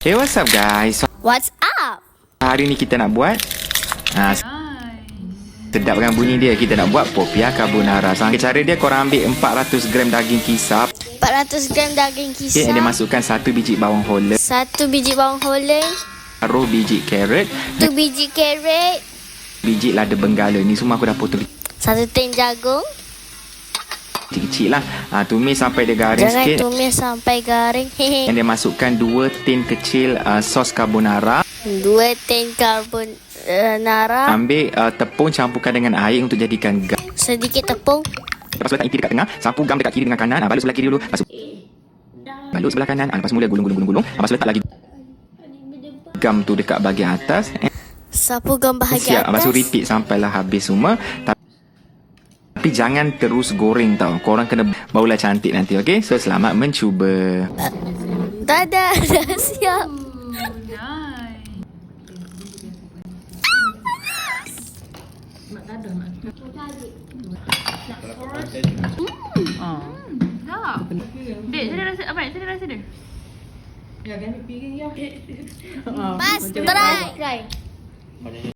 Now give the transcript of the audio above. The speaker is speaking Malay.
Hey, what's up guys? What's up? Hari ni kita nak buat sedap kan bunyi dia. Kita nak buat popiah carbonara. Cara dia, korang ambil 400 gram daging kisar. 400 gram daging Okay, kisar. dia masukkan 1 biji bawang holland, 1 biji bawang holland, taruh biji carrot, 2 biji carrot, biji lada benggala. Ni semua aku dah potong 1 tin jagung. kecil-kecil lah. Tumis sampai dia garing Jangan sikit. tumis sampai garing. Dan dia masukkan 2 tin kecil sos carbonara. 2 tin carbonara. Ambil tepung, campurkan dengan air untuk jadikan gam. Sedikit tepung. Lepas tu letak inti dekat tengah, sapu gam dekat kiri dengan kanan. Balut sebelah kiri dulu. Lepas tu balut sebelah kanan. Lepas mula gulung. Lepas tu letak lagi gam tu dekat bahagian atas. Sapu gam bahagian Lepas tu atas. repeat sampailah habis semua. Tapi jangan terus goreng tau. Korang kena baulah cantik nanti, okay? So selamat mencuba. Dadah, dah siap. Dek, saya rasa apa? Saya rasa dia. Mas, try.